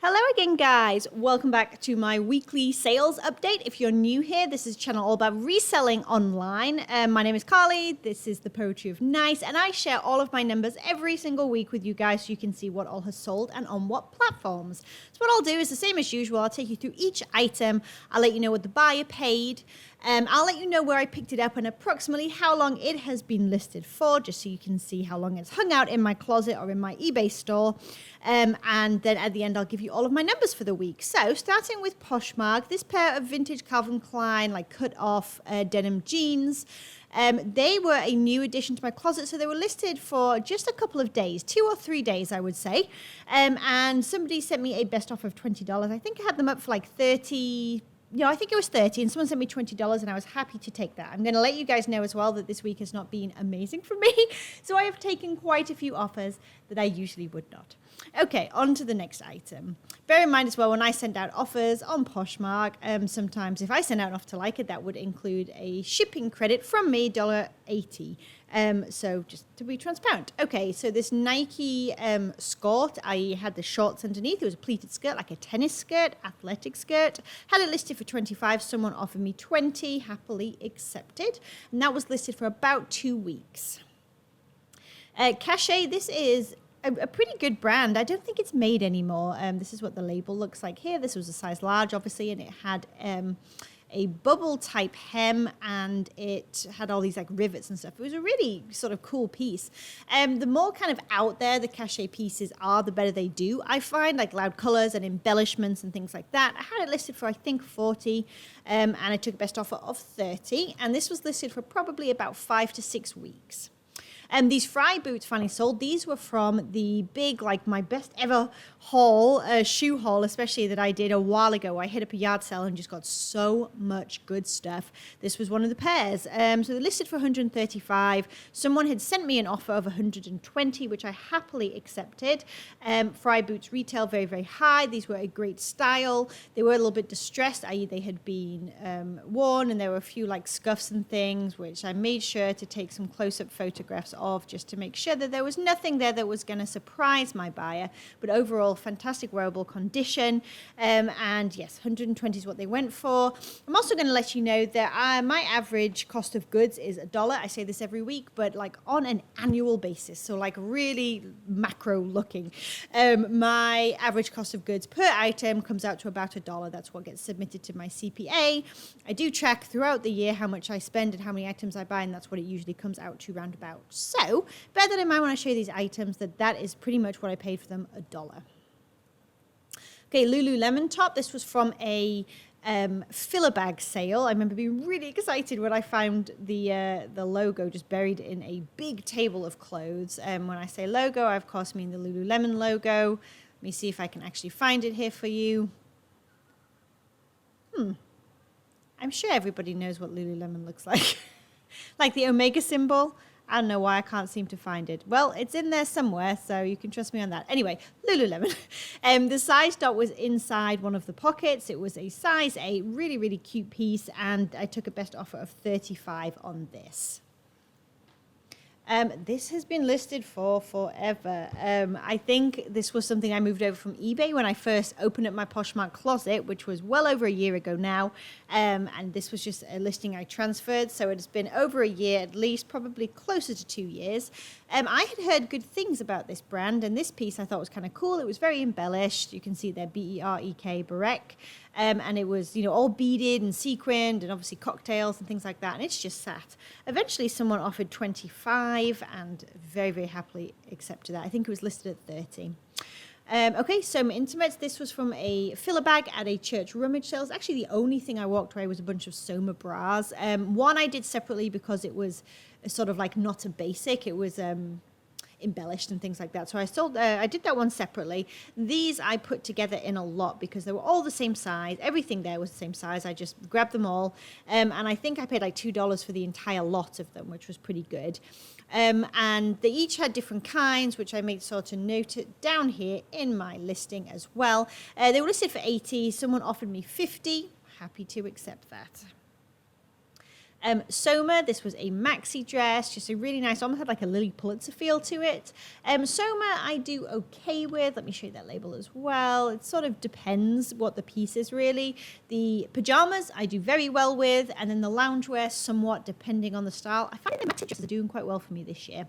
Hello again, guys. Welcome back to my weekly sales update. If you're new here, this is a channel all about reselling online. My name is Carly. This is the Poetry of Nice, and I share all of my numbers every single week with you guys so you can see what all has sold and on what platforms. So what I'll do is the same as usual. I'll take you through each item. I'll let you know what the buyer paid. I'll let you know where I picked it up and approximately how long it has been listed for, just so you can see how long it's hung out in my closet or in my eBay store. And then at the end, I'll give you all of my numbers for the week. So starting with Poshmark, this pair of vintage Calvin Klein, like cut off denim jeans, they were a new addition to my closet. So they were listed for just a couple of days, 2 or 3 days, I would say. And somebody sent me a best offer of $20. I think I had them up for like 30. I think it was 30, and someone sent me $20, and I was happy to take that. I'm going to let you guys know as well that this week has not been amazing for me. So I have taken quite a few offers that I usually would not. Okay, on to the next item. Bear in mind as well, when I send out offers on Poshmark, sometimes if I send out an offer to like it, that would include a shipping credit from me, $1.80. So just to be transparent. Okay, so this Nike skirt, I had the shorts underneath. It was a pleated skirt, like a tennis skirt, athletic skirt. Had it listed for $25. Someone offered me $20, happily accepted. And that was listed for about 2 weeks. Cachet, this is a pretty good brand. I don't think it's made anymore. This is what the label looks like here. This was a size large, obviously, and it had a bubble type hem, and it had all these like rivets and stuff. It was a really sort of cool piece. The more kind of out there the cachet pieces are, the better they do. I find like loud colors and embellishments and things like that. I had it listed for I think 40, and I took a best offer of 30, and this was listed for probably about 5 to 6 weeks. These Fry boots finally sold. These were from the big, like my best ever haul, shoe haul, especially that I did a while ago. I hit up a yard sale and just got so much good stuff. This was one of the pairs. So they're listed for $135. Someone had sent me an offer of $120, which I happily accepted. Fry boots retail very, very high. These were a great style. They were a little bit distressed, i.e. they had been worn, and there were a few like scuffs and things, which I made sure to take some close-up photographs of, just to make sure that there was nothing there that was going to surprise my buyer. But overall, fantastic wearable condition. And yes, 120 is what they went for. I'm also going to let you know that my average cost of goods is $1. I say this every week, but like on an annual basis. So like really macro looking. My average cost of goods per item comes out to about $1. That's what gets submitted to my CPA. I do track throughout the year how much I spend and how many items I buy, and that's what it usually comes out to roundabout. So bear that in mind when I show you these items, that is pretty much what I paid for them, $1. Okay, Lululemon top. This was from a filler bag sale. I remember being really excited when I found the logo just buried in a big table of clothes. When I say logo, I of course mean the Lululemon logo. Let me see if I can actually find it here for you. I'm sure everybody knows what Lululemon looks like. Like the Omega symbol. I don't know why I can't seem to find it. Well, it's in there somewhere, so you can trust me on that. Anyway, Lululemon. The size dot was inside one of the pockets. It was a size 8, really, really cute piece, and I took a best offer of $35 on this. This has been listed for forever. I think this was something I moved over from eBay when I first opened up my Poshmark closet, which was well over a year ago now. And this was just a listing I transferred. So it's been over a year, at least, probably closer to 2 years. I had heard good things about this brand, and this piece I thought was kind of cool. It was very embellished. You can see there, B-E-R-E-K, Barek. And it was, all beaded and sequined, and obviously cocktails and things like that. And it's just sat. Eventually, someone offered $25, and very, very happily accepted that. I think it was listed at $30. Okay, so my intimates. This was from a filler bag at a church rummage sale. It's actually the only thing I walked away was a bunch of Soma bras. One I did separately because it was sort of like not a basic. It was embellished and things like that. So I did that one separately. These I put together in a lot because they were all the same size. Everything there was the same size. I just grabbed them all. And I think I paid like $2 for the entire lot of them, which was pretty good. And they each had different kinds, which I made sure to note it down here in my listing as well. They were listed for $80. Someone offered me $50. Happy to accept that. Soma, this was a maxi dress, just a really nice, almost had like a Lily Pulitzer feel to it. Soma, I do okay with. Let me show you that label as well. It sort of depends what the piece is really. The pajamas, I do very well with, and then the loungewear, somewhat depending on the style. I find the maxi dresses are doing quite well for me this year.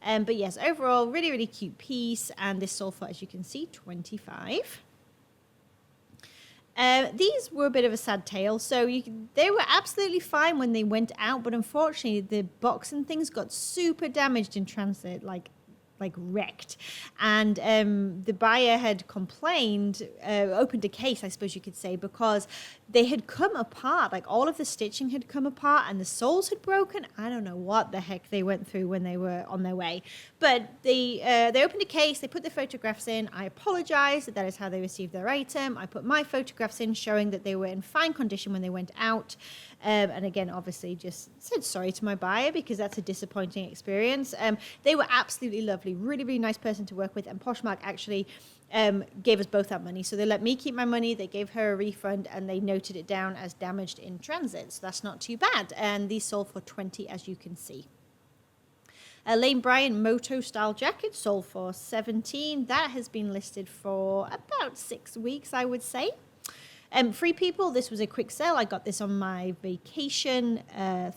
But yes, overall, really, really cute piece, and this sold for, as you can see, $25. These were a bit of a sad tale. So they were absolutely fine when they went out, but unfortunately the box and things got super damaged in transit, like wrecked. And the buyer had complained, opened a case, I suppose you could say, because they had come apart. Like all of the stitching had come apart and the soles had broken. I don't know what the heck they went through when they were on their way. But they opened a case, they put the photographs in. I apologized that is how they received their item. I put my photographs in showing that they were in fine condition when they went out. And again, obviously just said sorry to my buyer because that's a disappointing experience. They were absolutely lovely, really, really nice person to work with. And Poshmark actually gave us both our money. So they let me keep my money, they gave her a refund, and they noted it down as damaged in transit. So that's not too bad. And these sold for $20, as you can see. Lane Bryant Moto style jacket sold for $17. That has been listed for about 6 weeks, I would say. Free People, this was a quick sale. I got this on my vacation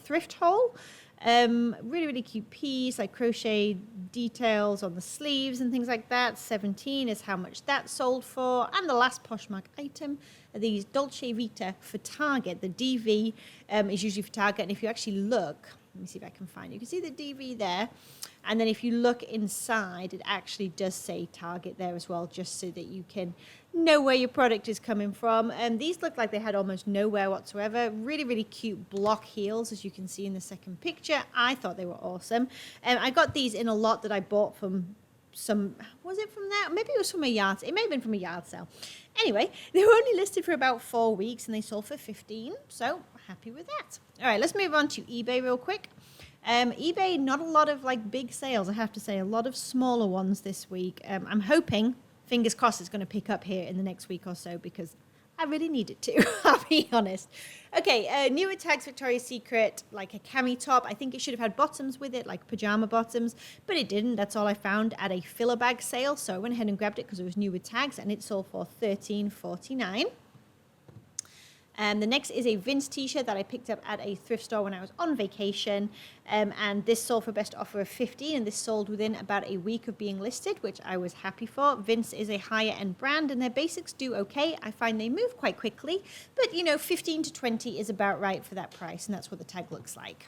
thrift haul. Really, really cute piece, like crochet details on the sleeves and things like that. $17 is how much that sold for. And the last Poshmark item are these Dolce Vita for Target. The DV is usually for Target. And if you actually look, let me see if I can find it. You can see the DV there. And then if you look inside, it actually does say Target there as well, just so that you can know where your product is coming from. And these look like they had almost no wear whatsoever. Really, really cute block heels, as you can see in the second picture. I thought they were awesome. I got these in a lot that I bought from some, was it from there? Maybe it was from a yard. It may have been from a yard sale. Anyway, they were only listed for about 4 weeks and they sold for $15. So happy with that. All right, let's move on to eBay real quick. eBay, not a lot of like big sales, I have to say, a lot of smaller ones this week. I'm hoping, fingers crossed, it's going to pick up here in the next week or so because I really need it to, I'll be honest. Okay, newer tags, Victoria's Secret, like a cami top. I think it should have had bottoms with it, like pajama bottoms, but it didn't. That's all I found at a filler bag sale. So I went ahead and grabbed it because it was new with tags and it sold for $13.49. The next is a Vince t-shirt that I picked up at a thrift store when I was on vacation. And this sold for best offer of $15, and this sold within about a week of being listed, which I was happy for. Vince is a higher end brand and their basics do okay. I find they move quite quickly, but you know, 15 to 20 is about right for that price, and that's what the tag looks like.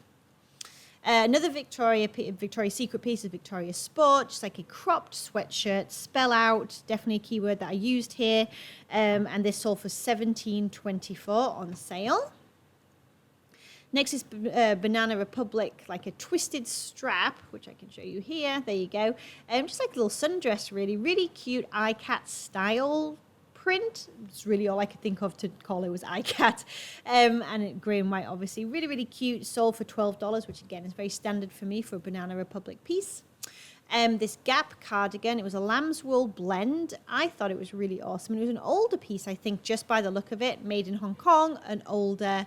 Another Victoria's Secret piece is Victoria Sport, just like a cropped sweatshirt, spell out, definitely a keyword that I used here. And this sold for $17.24 on sale. Next is Banana Republic, like a twisted strap, which I can show you here. There you go. Just like a little sundress, really, really cute iCat style print. It's really all I could think of to call it was iCat. And grey and white, obviously. Really, really cute. Sold for $12, which again is very standard for me for a Banana Republic piece. This Gap cardigan, it was a lamb's wool blend. I thought it was really awesome. It was an older piece, I think, just by the look of it. Made in Hong Kong, an older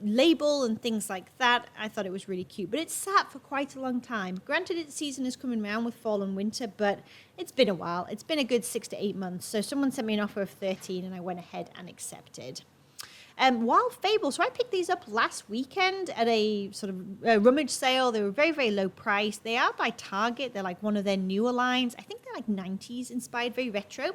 label and things like that. I thought it was really cute, but it sat for quite a long time. Granted, its season is coming around with fall and winter, but it's been a while. It's been a good 6 to 8 months. So someone sent me an offer of 13 and I went ahead and accepted. Wild Fable, so I picked these up last weekend at a sort of rummage sale. They were very, very low price. They are by Target. They're like one of their newer lines. I think they're like 90s inspired, very retro.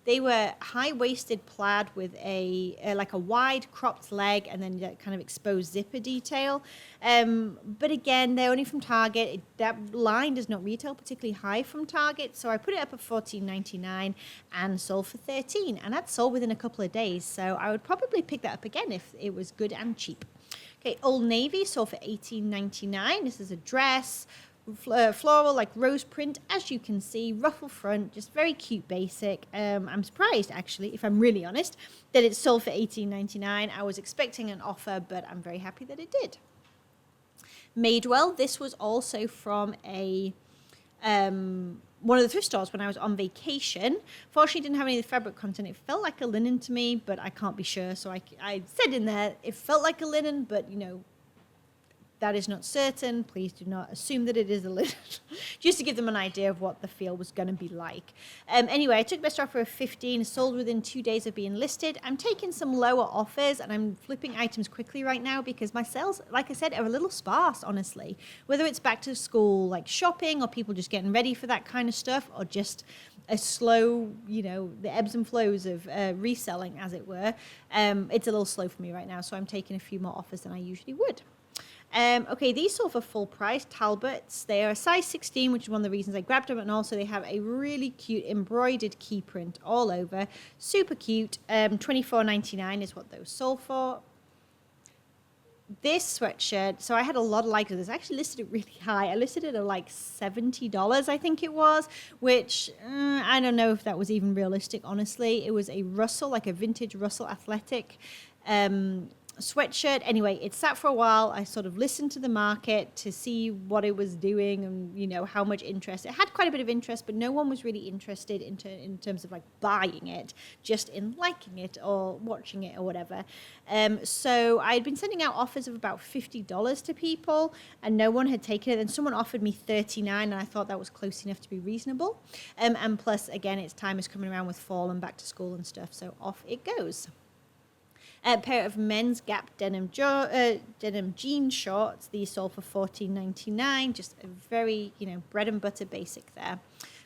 They were high-waisted plaid with like a wide cropped leg and then that kind of exposed zipper detail. But again, they're only from Target. That line does not retail particularly high from Target. So I put it up at $14.99 and sold for $13. And that sold within a couple of days. So I would probably pick that up again if it was good and cheap. Okay, Old Navy sold for $18.99. This is a dress. Floral, like rose print, as you can see, ruffle front, just very cute basic. I'm surprised, actually, if I'm really honest, that it sold for $18.99. I was expecting an offer, but I'm very happy that it did. Madewell, this was also from a one of the thrift stores when I was on vacation. Fortunately, didn't have any of the fabric content. It felt like a linen to me, but I can't be sure. So I said in there, it felt like a linen, but you know, that is not certain. Please do not assume that it is a lid. Just to give them an idea of what the feel was going to be like. Anyway, I took best offer of 15, sold within 2 days of being listed. I'm taking some lower offers and I'm flipping items quickly right now because my sales, like I said, are a little sparse, honestly. Whether it's back to school, like shopping, or people just getting ready for that kind of stuff, or just a slow, the ebbs and flows of reselling, as it were. It's a little slow for me right now, so I'm taking a few more offers than I usually would. Okay, these sold for full price, Talbots. They are a size 16, which is one of the reasons I grabbed them, and also they have a really cute embroidered key print all over. Super cute. $24.99 is what those sold for. This sweatshirt, so I had a lot of likes of this. I actually listed it really high. I listed it at like $70, I think it was, which I don't know if that was even realistic, honestly. It was a Russell, like a vintage Russell athletic sweatshirt. Anyway, it sat for a while. I sort of listened to the market to see what it was doing and, how much interest. It had quite a bit of interest, but no one was really interested in terms of like buying it, just in liking it or watching it or whatever. So I had been sending out offers of about $50 to people and no one had taken it. And someone offered me $39 and I thought that was close enough to be reasonable. And plus, again, its time is coming around with fall and back to school and stuff. So off it goes. A pair of men's Gap denim jean shorts. These sold for $14.99. Just a very, bread and butter basic there.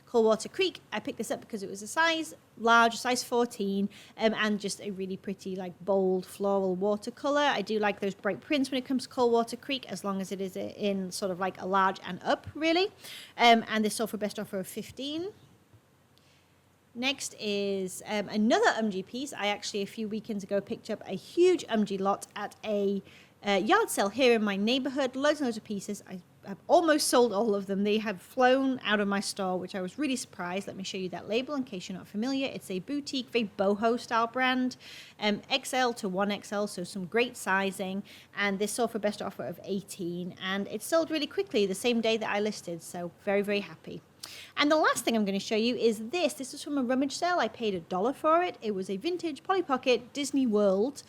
Coldwater Creek. I picked this up because it was a size large, size 14, and just a really pretty, like, bold floral watercolor. I do like those bright prints when it comes to Coldwater Creek, as long as it is in sort of like a large and up, really. And this sold for best offer of 15. Next is another UMG piece. I actually, a few weekends ago, picked up a huge UMG lot at a yard sale here in my neighborhood. Loads and loads of pieces. I've almost sold all of them. They have flown out of my store, which I was really surprised. Let me show you that label in case you're not familiar. It's a boutique, very boho style brand, XL to 1XL, so some great sizing. And this sold for best offer of 18, and it sold really quickly the same day that I listed. So very, very happy. And the last thing I'm going to show you is this. This is from a rummage sale. I paid $1 for it. It was a vintage Polly Pocket Disney World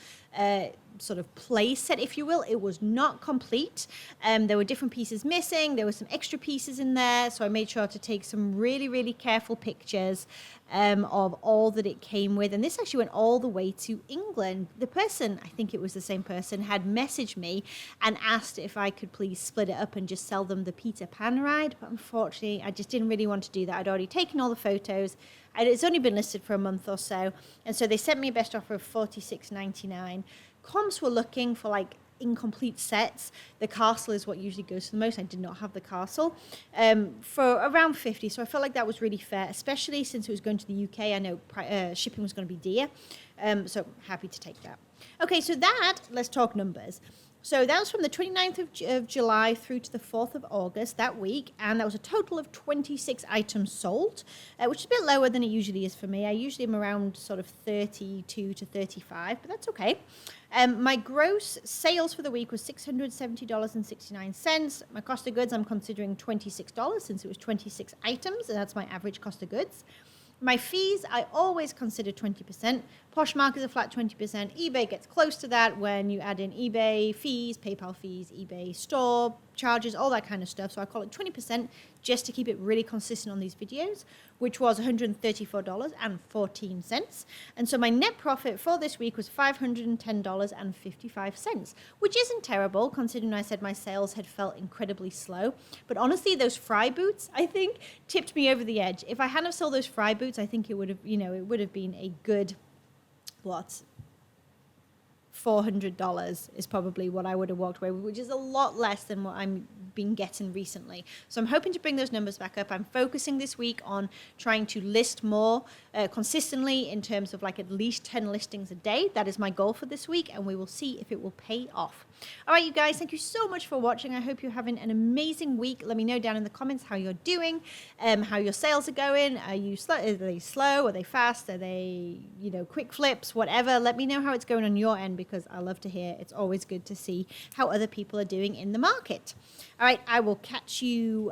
sort of play set, if you will. It was not complete. There were different pieces missing. There were some extra pieces in there. So I made sure to take some really, really careful pictures of all that it came with. And this actually went all the way to England. The person, I think it was the same person, had messaged me and asked if I could please split it up and just sell them the Peter Pan ride. But unfortunately, I just didn't really want to do that. I'd already taken all the photos. And it's only been listed for a month or so. And so they sent me a best offer of $46.99. Comps were looking for like incomplete sets. The castle is what usually goes for the most. I did not have the castle for around 50. So I felt like that was really fair, especially since it was going to the UK. I know shipping was going to be dear. So happy to take that. Okay, so let's talk numbers. So that was from the 29th of July through to the 4th of August that week, and that was a total of 26 items sold, which is a bit lower than it usually is for me. I usually am around sort of 32 to 35, but that's okay. My gross sales for the week was $670.69. My cost of goods, I'm considering $26 since it was 26 items, and that's my average cost of goods. My fees, I always consider 20%. Poshmark is a flat 20%. eBay gets close to that when you add in eBay fees, PayPal fees, eBay store charges, all that kind of stuff. So I call it 20% just to keep it really consistent on these videos, which was $134.14. And so my net profit for this week was $510.55, which isn't terrible considering I said my sales had felt incredibly slow. But honestly, those fry boots, I think, tipped me over the edge. If I hadn't sold those fry boots, I think it would have, it would have been a good, $400 is probably what I would have walked away with, which is a lot less than what I'm been getting recently. So I'm hoping to bring those numbers back up. I'm focusing this week on trying to list more consistently in terms of like at least 10 listings a day. That is my goal for this week, and we will see if it will pay off. All right, you guys, thank you so much for watching. I hope you're having an amazing week. Let me know down in the comments how you're doing, how your sales are going. Are you slow? Are they slow? Are they fast? Are they, quick flips, whatever? Let me know how it's going on your end, because I love to hear. It's always good to see how other people are doing in the market. All right, I will catch you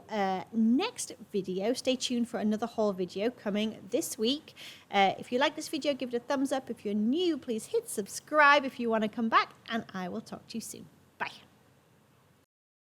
next video. Stay tuned for another haul video coming this week. If you like this video, give it a thumbs up. If you're new, please hit subscribe if you want to come back, and I will talk to you soon. Bye.